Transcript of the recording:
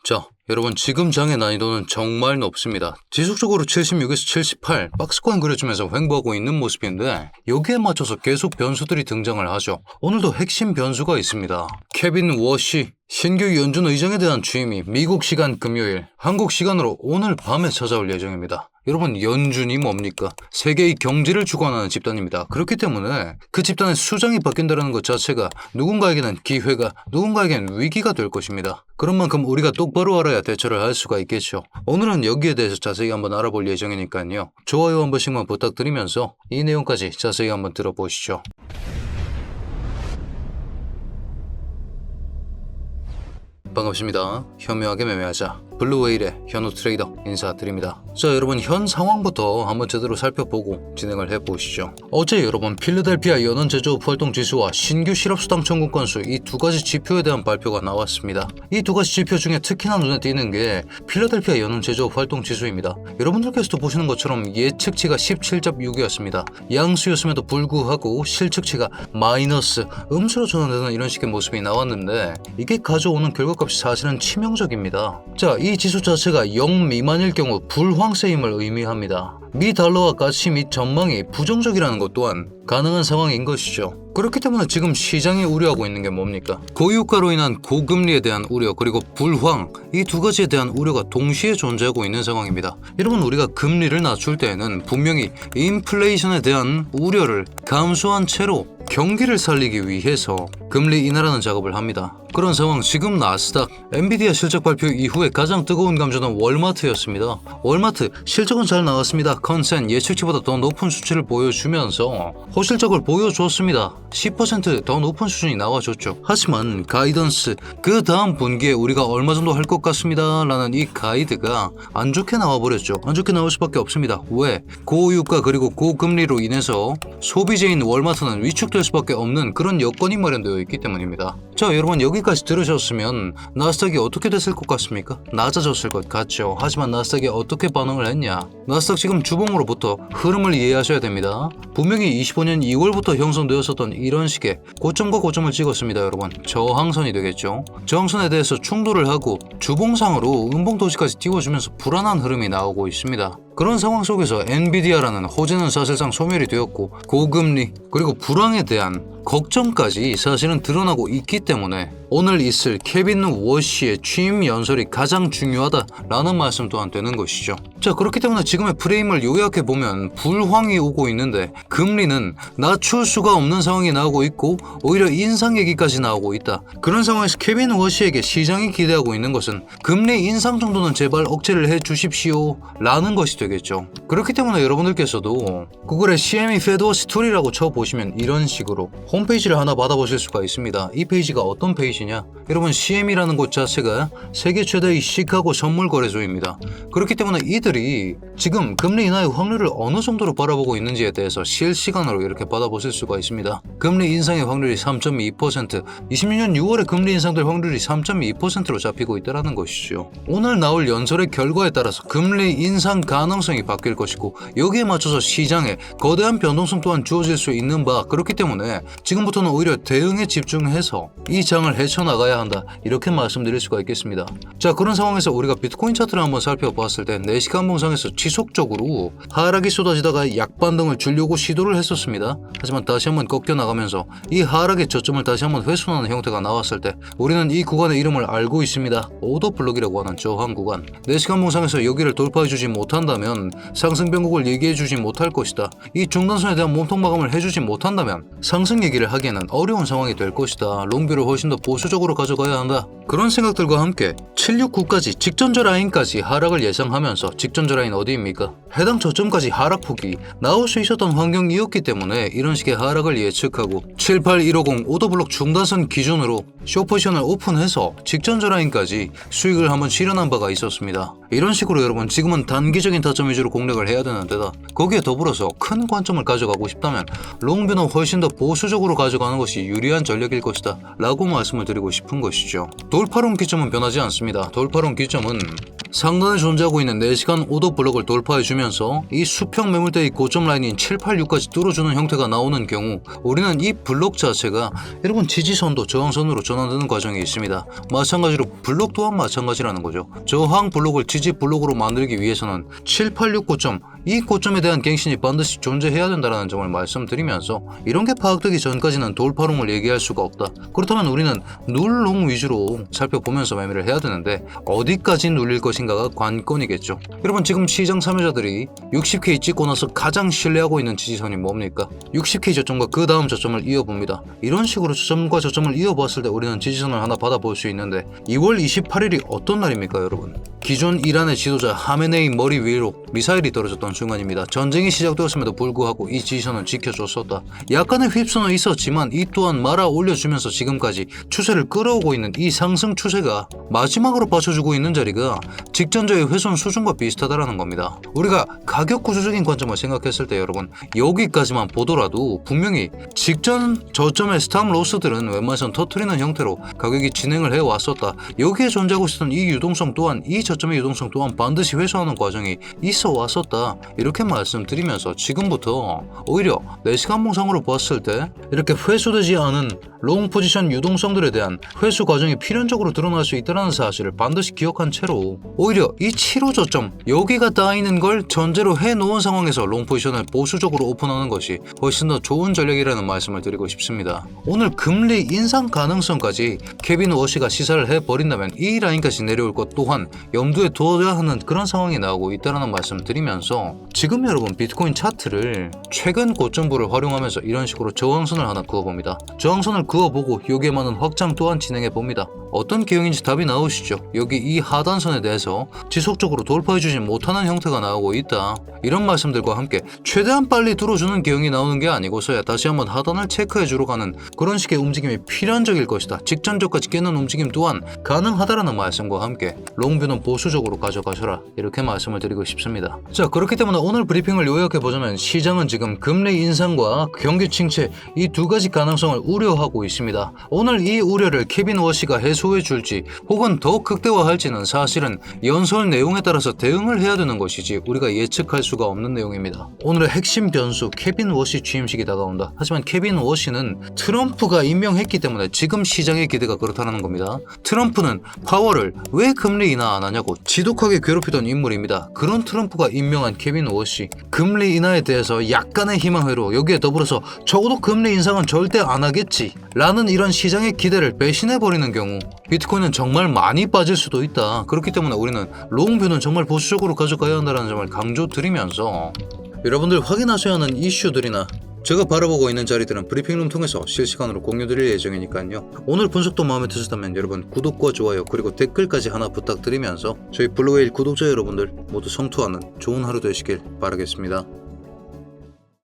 자, 여러분 지금 장의 난이도는 정말 높습니다. 지속적으로 76에서 78 박스권 그려주면서 횡보하고 있는 모습인데 여기에 맞춰서 계속 변수들이 등장을 하죠. 오늘도 핵심 변수가 있습니다. 케빈 워시 신규 연준 의장에 대한 취임이 미국 시간 금요일, 한국 시간으로 오늘 밤에 찾아올 예정입니다. 여러분 연준이 뭡니까? 세계의 경제를 주관하는 집단입니다. 그렇기 때문에 그 집단의 수장이 바뀐다는 것 자체가 누군가에게는 기회가, 누군가에게는 위기가 될 것입니다. 그런 만큼 우리가 똑바로 알아야 대처를 할 수가 있겠죠. 오늘은 여기에 대해서 자세히 한번 알아볼 예정이니까요. 좋아요 한 번씩만 부탁드리면서 이 내용까지 자세히 한번 들어보시죠. 반갑습니다. 현명하게 매매하자 블루웨일의 현우 트레이더 인사드립니다. 자, 여러분 현 상황부터 한번 제대로 살펴보고 진행을 해보시죠. 어제 여러분 필라델피아 연원 제조업 활동 지수와 신규 실업수당 청구 건수 이 두 가지 지표에 대한 발표가 나왔습니다. 이 두 가지 지표 중에 특히나 눈에 띄는 게 필라델피아 연원 제조업 활동 지수입니다. 여러분들께서도 보시는 것처럼 예측치가 17.6이었습니다. 양수였음에도 불구하고 실측치가 마이너스, 음수로 전환되는 이런 식의 모습이 나왔는데 이게 가져오는 결과값이 사실은 치명적입니다. 자, 이 지수 자체가 0 미만일 경우 불황세임을 의미합니다. 미 달러와 가치 및 전망이 부정적이라는 것 또한 가능한 상황인 것이죠. 그렇기 때문에 지금 시장이 우려하고 있는 게 뭡니까? 고유가로 인한 고금리에 대한 우려 그리고 불황, 이 두 가지에 대한 우려가 동시에 존재하고 있는 상황입니다. 여러분 우리가 금리를 낮출 때에는 분명히 인플레이션에 대한 우려를 감수한 채로 경기를 살리기 위해서 금리 인하라는 작업을 합니다. 그런 상황 지금 나스닥, 엔비디아 실적 발표 이후에 가장 뜨거운 감주는 월마트였습니다. 월마트 실적은 잘 나왔습니다. 컨센 예측치보다 더 높은 수치를 보여주면서 호실적을 보여줬습니다. 10% 더 높은 수준이 나와줬죠. 하지만 가이던스 그 다음 분기에 우리가 얼마 정도 할 것 같습니다 라는 이 가이드가 안 좋게 나와버렸죠. 안 좋게 나올 수밖에 없습니다. 왜? 고유가 그리고 고금리로 인해서 소비재인 월마트는 위축될 수밖에 없는 그런 여건이 마련되어 있기 때문입니다. 자, 여러분 여기까지 들으셨으면 나스닥이 어떻게 됐을 것 같습니까? 낮아졌을 것 같죠. 하지만 나스닥이 어떻게 반응을 했냐? 나스닥 지금 주봉으로부터 흐름을 이해하셔야 됩니다. 분명히 25년 2월부터 형성되었었던 이런 식의 고점과 고점을 찍었습니다. 여러분 저항선이 되겠죠. 저항선에 대해서 충돌을 하고 주봉상으로 음봉도시까지 띄워주면서 불안한 흐름이 나오고 있습니다. 그런 상황 속에서 엔비디아라는 호재는 사실상 소멸이 되었고 고금리 그리고 불황에 대한 걱정까지 사실은 드러나고 있기 때문에 오늘 있을 케빈 워시의 취임 연설이 가장 중요하다라는 말씀 또한 되는 것이죠. 자, 그렇기 때문에 지금의 프레임을 요약해보면 불황이 오고 있는데 금리는 낮출 수가 없는 상황이 나오고 있고 오히려 인상 얘기까지 나오고 있다. 그런 상황에서 케빈 워시에게 시장이 기대하고 있는 것은 금리 인상 정도는 제발 억제를 해주십시오 라는 것이 되겠죠. 그렇기 때문에 여러분들께서도 구글에 CME 페드워치 툴이라고 쳐보시면 이런 식으로 홈페이지를 하나 받아보실 수가 있습니다. 이 페이지가 어떤 페이지냐? 여러분 CME라는 곳 자체가 세계 최대의 시카고 선물 거래소입니다. 그렇기 때문에 이들이 지금 금리 인하의 확률을 어느 정도로 바라보고 있는지에 대해서 실시간으로 이렇게 받아보실 수가 있습니다. 금리 인상의 확률이 3.2%, 26년 6월에 금리 인상될 확률이 3.2%로 잡히고 있다는 것이죠. 오늘 나올 연설의 결과에 따라서 금리 인상 가능성이 바뀔 것이고 여기에 맞춰서 시장에 거대한 변동성 또한 주어질 수 있는 바, 그렇기 때문에 지금부터는 오히려 대응에 집중해서 이 장을 헤쳐나가야 한다, 이렇게 말씀드릴 수가 있겠습니다. 자, 그런 상황에서 우리가 비트코인 차트를 한번 살펴봤을 때 4시간 봉상에서 지속적으로 하락이 쏟아지다가 약반등을 주려고 시도를 했었습니다. 하지만 다시 한번 꺾여 나가면서 이 하락의 저점을 다시 한번 훼손하는 형태가 나왔을 때 우리는 이 구간의 이름을 알고 있습니다. 오더블록이라고 하는 저항 구간. 4시간 봉상에서 여기를 돌파해주지 못한다면 상승 변곡을 얘기해주지 못할 것이다. 이 중단선에 대한 몸통 마감을 해주지 못한다면 상승 얘기를 하기에는 어려운 상황이 될 것이다. 롱뷰를 훨씬 더 보수적으로 가져가야 한다. 그런 생각들과 함께 769까지 직전저 라인까지 하락을 예상하면서, 직전저 라인 어디입니까? 해당 저점까지 하락폭이 나올 수 있었던 환경이었기 때문에 이런 식의 하락을 예측하고 78150 오더블록 중단선 기준으로 숏포지션을 오픈해서 직전저 라인까지 수익을 한번 실현한 바가 있었습니다. 이런 식으로 여러분 지금은 단기적인 타점 위주로 공략을 해야 되는 데다 거기에 더불어서 큰 관점을 가져가고 싶다면 롱뷰는 훨씬 더 보수적으로 가져가는 것이 유리한 전략일 것이다 라고 말씀을 드리고 싶은 것이죠. 돌파론 기점은 변하지 않습니다. 돌파론 기점은 상단에 존재하고 있는 4시간 오더 블록을 돌파해주면서 이 수평 매물대의 고점 라인인 786까지 뚫어주는 형태가 나오는 경우 우리는 이 블록 자체가 여러분 지지선도 저항선으로 전환되는 과정이 있습니다. 마찬가지로 블록 또한 마찬가지라는 거죠. 저항 블록을 지지 블록으로 만들기 위해서는 786 고점, 이 고점에 대한 갱신이 반드시 존재해야 된다는 점을 말씀드리면서 이런 게 파악되기 전까지는 돌파롱을 얘기할 수가 없다. 그렇다면 우리는 눌롱 위주로 살펴보면서 매매를 해야 되는데 어디까지 눌릴 것인가가 관건이겠죠. 여러분 지금 시장 참여자들이 60K 찍고 나서 가장 신뢰하고 있는 지지선이 뭡니까? 60K 저점과 그 다음 저점을 이어봅니다. 이런 식으로 저점과 저점을 이어봤을 때 우리는 지지선을 하나 받아볼 수 있는데 2월 28일이 어떤 날입니까 여러분? 기존 이란의 지도자 하메네이 머리 위로 미사일이 떨어졌던 순간입니다. 전쟁이 시작되었음에도 불구하고 이 지지선은 지켜줬었다. 약간의 휩쓰는 있었지만 이 또한 말아 올려주면서 지금까지 추세를 끌어오고 있는 이 상승 추세가 마지막으로 받쳐주고 있는 자리가 직전저의 훼손 수준과 비슷하다라는 겁니다. 우리가 가격 구조적인 관점을 생각했을 때 여러분 여기까지만 보더라도 분명히 직전 저점의 스탑 로스들은 웬만해선 터트리는 형태로 가격이 진행을 해왔었다. 여기에 존재하고 있었던 이 유동성 또한 이 저점의 유동성 또한 반드시 회수하는 과정이 있어 왔었다. 이렇게 말씀드리면서 지금부터 오히려 4시간 봉상으로 봤을 때 이렇게 회수되지 않은 롱 포지션 유동성들에 대한 회수 과정이 필연적으로 드러날 수 있다는 사실을 반드시 기억한 채로 오히려 이 7호 저점 여기가 따이는 걸 전제로 해놓은 상황에서 롱 포지션을 보수적으로 오픈하는 것이 훨씬 더 좋은 전략이라는 말씀을 드리고 싶습니다. 오늘 금리 인상 가능성까지 케빈 워시가 시사를 해버린다면 이 라인까지 내려올 것 또한 염두에 둬야 하는 그런 상황이 나오고 있다는 말씀 드리면서 지금 여러분 비트코인 차트를 최근 고점부를 활용하면서 이런 식으로 저항선을 하나 그어봅니다. 저항선을 그어보고 여기에 맞는 확장 또한 진행해봅니다. 어떤 기형인지 답이 나오시죠? 여기 이 하단선에 대해서 지속적으로 돌파해주지 못하는 형태가 나오고 있다. 이런 말씀들과 함께 최대한 빨리 들어주는 기형이 나오는 게 아니고서야 다시 한번 하단을 체크해주러 가는 그런 식의 움직임이 필연적일 것이다. 직전저까지 깨는 움직임 또한 가능하다라는 말씀과 함께 롱뷰는 보수적으로 가져가셔라. 이렇게 말씀을 드리고 싶습니다. 자, 그렇기 때문에 오늘 브리핑을 요약해보자면 시장은 지금 금리 인상과 경기 침체 이 두 가지 가능성을 우려하고 있습니다. 오늘 이 우려를 케빈 워시가 해소해줄지 혹은 더 극대화할지는 사실은 연설 내용에 따라서 대응을 해야 되는 것이지 우리가 예측할 수가 없는 내용입니다. 오늘의 핵심 변수 케빈 워시 취임식이 다가온다. 하지만 케빈 워시는 트럼프가 임명했기 때문에 지금 시장의 기대가 그렇다는 겁니다. 트럼프는 파월을 왜 금리 인하 안 하냐고 지독하게 괴롭히던 인물입니다. 그런 트럼프가 임명한 케빈 워시 금리 인하에 대해서 약간의 희망회로 여기에 더불어서 적어도 금리 인상은 절대 안 하겠지 라는 이런 시장의 기대를 배신해버리는 경우 비트코인은 정말 많이 빠질 수도 있다. 그렇기 때문에 우리는 롱뷰는 정말 보수적으로 가져가야 한다는 점을 강조드리면서 여러분들 확인하셔야 하는 이슈들이나 제가 바라보고 있는 자리들은 브리핑룸 통해서 실시간으로 공유드릴 예정이니까요. 오늘 분석도 마음에 드셨다면 여러분 구독과 좋아요 그리고 댓글까지 하나 부탁드리면서 저희 블루웨일 구독자 여러분들 모두 성투하는 좋은 하루 되시길 바라겠습니다.